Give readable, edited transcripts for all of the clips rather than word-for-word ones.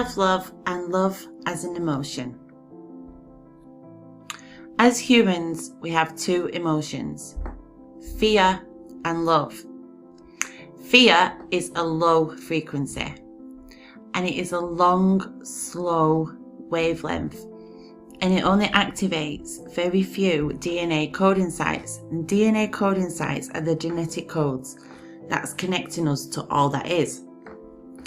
self-love and love as an emotion. As humans, we have two emotions, fear and love. Fear is a low frequency, and it is a long, slow wavelength, and it only activates very few DNA coding sites. And DNA coding sites are the genetic codes that's connecting us to all that is.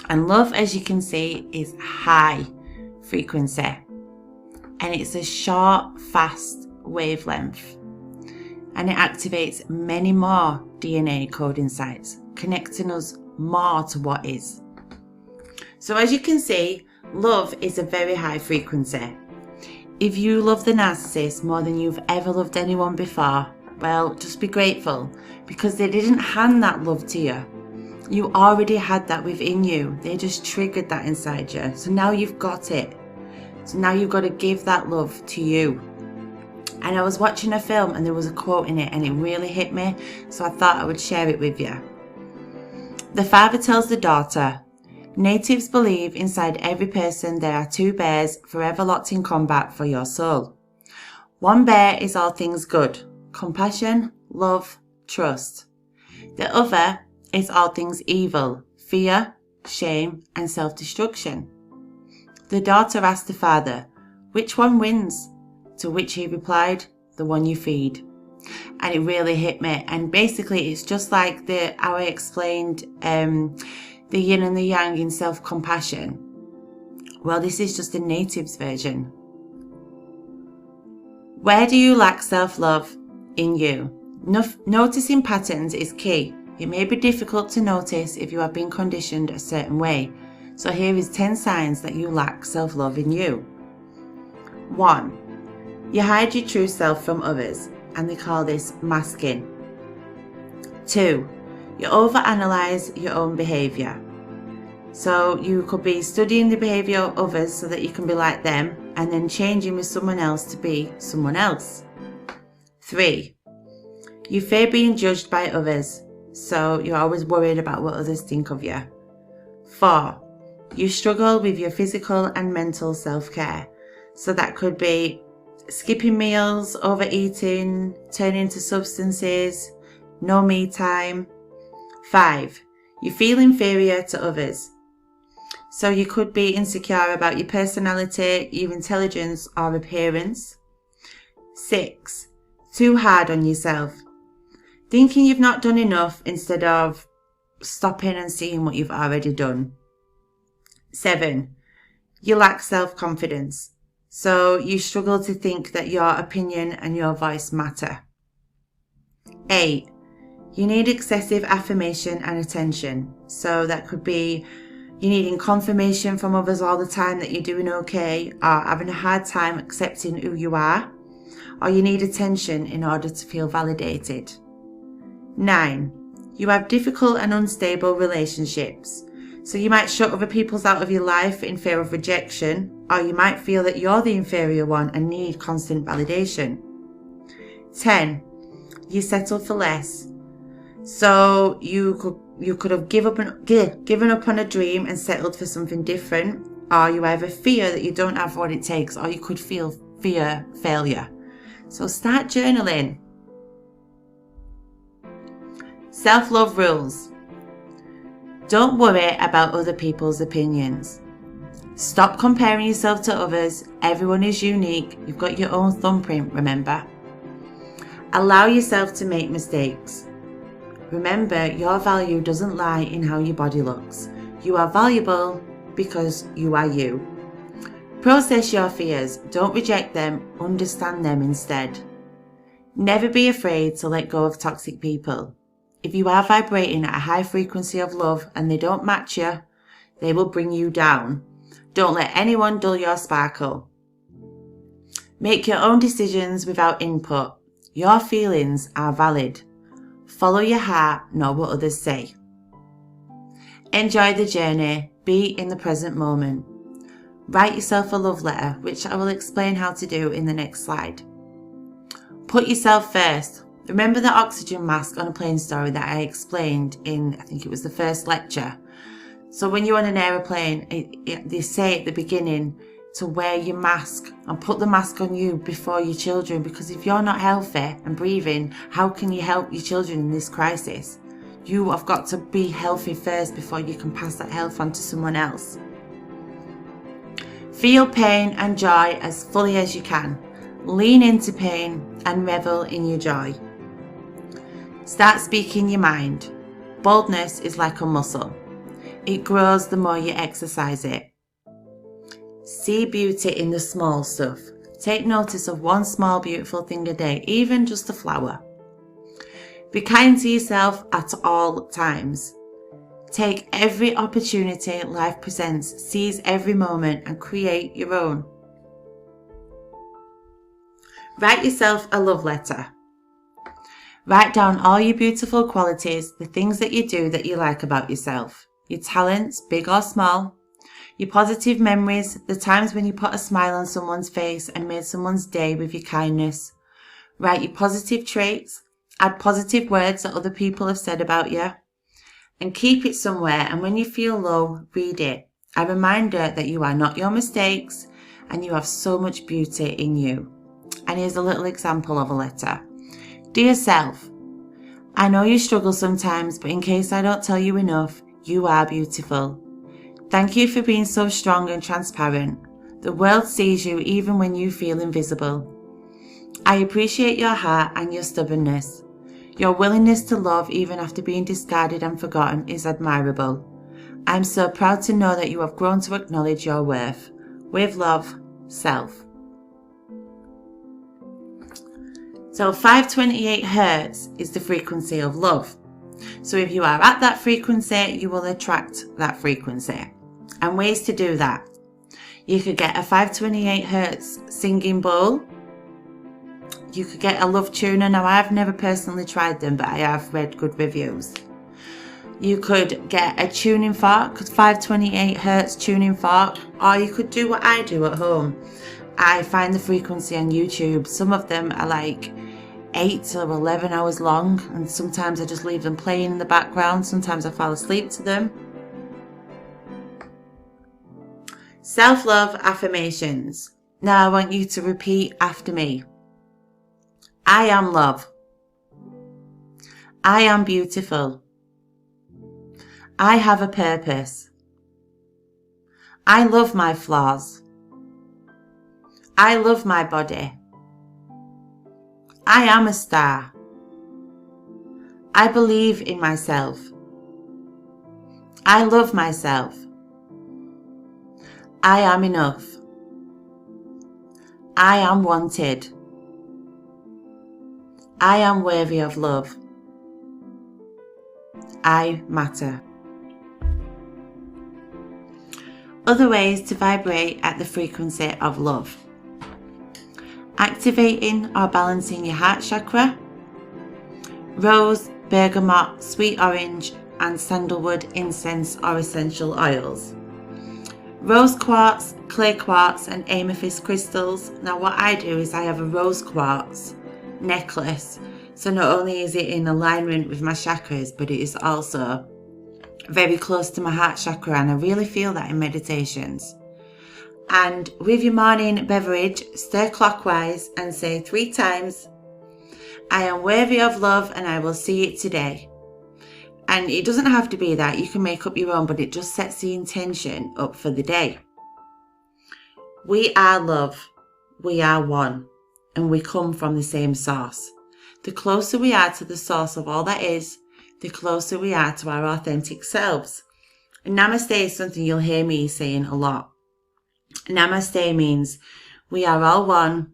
And love, as you can see, is high frequency, and it's a short, fast wavelength, and it activates many more DNA coding sites, connecting us more to what is. So as you can see, love is a very high frequency. If you love the narcissist more than you've ever loved anyone before, well, just be grateful, because they didn't hand that love to you. You already had that within you. They just triggered that inside you. So now you've got it. So now you've got to give that love to you. And I was watching a film and there was a quote in it and it really hit me. So I thought I would share it with you. The father tells the daughter, "Natives believe inside every person there are two bears forever locked in combat for your soul. One bear is all things good, compassion, love, trust. The other is all things evil, fear, shame, and self-destruction." The daughter asked the father, "Which one wins?" To which he replied, "The one you feed." And it really hit me. And basically it's just like how I explained the yin and the yang in self-compassion. Well, this is just a native's version. Where do you lack self-love in you? Noticing patterns is key. It may be difficult to notice if you have been conditioned a certain way. So here is 10 signs that you lack self-love in you. 1. You hide your true self from others, and they call this masking. 2. You overanalyze your own behaviour. So you could be studying the behaviour of others so that you can be like them, and then changing with someone else to be someone else. 3. You fear being judged by others, so you're always worried about what others think of you. 4. You struggle with your physical and mental self-care. So that could be skipping meals, overeating, turning to substances, no me time. 5. You feel inferior to others. So you could be insecure about your personality, your intelligence, or appearance. 6. Too hard on yourself. Thinking you've not done enough instead of stopping and seeing what you've already done. 7. You lack self-confidence. So you struggle to think that your opinion and your voice matter. 8. You need excessive affirmation and attention. So that could be you needing confirmation from others all the time that you're doing okay, or having a hard time accepting who you are, or you need attention in order to feel validated. 9. You have difficult and unstable relationships. So you might shut other people out of your life in fear of rejection, or you might feel that you're the inferior one and need constant validation. 10. You settle for less. So you could have given up on a dream and settled for something different, or you either fear that you don't have what it takes, or you could fear failure. So start journaling. Self-love rules. Don't worry about other people's opinions. Stop comparing yourself to others. Everyone is unique. You've got your own thumbprint, remember? Allow yourself to make mistakes. Remember, your value doesn't lie in how your body looks. You are valuable because you are you. Process your fears. Don't reject them. Understand them instead. Never be afraid to let go of toxic people. If you are vibrating at a high frequency of love and they don't match you, they will bring you down. Don't let anyone dull your sparkle. Make your own decisions without input. Your feelings are valid. Follow your heart, not what others say. Enjoy the journey. Be in the present moment. Write yourself a love letter, which I will explain how to do in the next slide. Put yourself first. Remember the oxygen mask on a plane story that I explained in, I think it was the first lecture. So when you're on an aeroplane, they say at the beginning to wear your mask and put the mask on you before your children, because if you're not healthy and breathing, how can you help your children in this crisis? You have got to be healthy first before you can pass that health on to someone else. Feel pain and joy as fully as you can. Lean into pain and revel in your joy. Start speaking your mind. Boldness is like a muscle. It grows the more you exercise it. See beauty in the small stuff. Take notice of one small beautiful thing a day, even just a flower. Be kind to yourself at all times. Take every opportunity life presents, seize every moment and create your own. Write yourself a love letter. Write down all your beautiful qualities, the things that you do that you like about yourself, your talents, big or small, your positive memories, the times when you put a smile on someone's face and made someone's day with your kindness. Write your positive traits, add positive words that other people have said about you, and keep it somewhere, and when you feel low, read it. A reminder that you are not your mistakes and you have so much beauty in you. And here's a little example of a letter. Dear self, I know you struggle sometimes, but in case I don't tell you enough, you are beautiful. Thank you for being so strong and transparent. The world sees you even when you feel invisible. I appreciate your heart and your stubbornness. Your willingness to love even after being discarded and forgotten is admirable. I am so proud to know that you have grown to acknowledge your worth. With love, Self. So 528 Hertz is the frequency of love. So if you are at that frequency, you will attract that frequency. And ways to do that. You could get a 528 Hertz singing bowl. You could get a love tuner. Now, I've never personally tried them, but I have read good reviews. You could get a tuning fork, 528 Hertz tuning fork, or you could do what I do at home. I find the frequency on YouTube. Some of them are like 8 to 11 hours long, and sometimes I just leave them playing in the background. Sometimes I fall asleep to them. Self-love affirmations. Now I want you to repeat after me. I am love. I am beautiful. I have a purpose. I love my flaws. I love my body. I am a star. I believe in myself. I love myself. I am enough. I am wanted. I am worthy of love. I matter. Other ways to vibrate at the frequency of love. Activating or balancing your heart chakra. Rose, bergamot, sweet orange and sandalwood incense or essential oils. Rose quartz, clay quartz and amethyst crystals. Now what I do is I have a rose quartz necklace. So not only is it in alignment with my chakras, but it is also very close to my heart chakra, and I really feel that in meditations. And with your morning beverage, stir clockwise and say 3 times, I am worthy of love and I will see it today. And it doesn't have to be that, you can make up your own, but it just sets the intention up for the day. We are love, we are one, and we come from the same source. The closer we are to the source of all that is, the closer we are to our authentic selves. And Namaste is something you'll hear me saying a lot. Namaste means we are all one,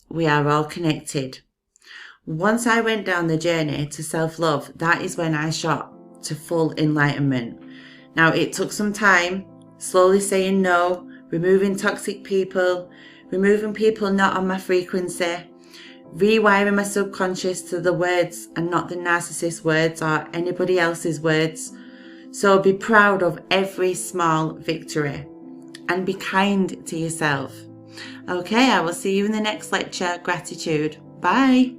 we are all connected. Once I went down the journey to self-love, that is when I shot to full enlightenment. Now, it took some time, slowly saying no, removing toxic people, removing people not on my frequency, rewiring my subconscious to the words and not the narcissist words or anybody else's words. So be proud of every small victory and be kind to yourself. Okay, I will see you in the next lecture. Gratitude. Bye.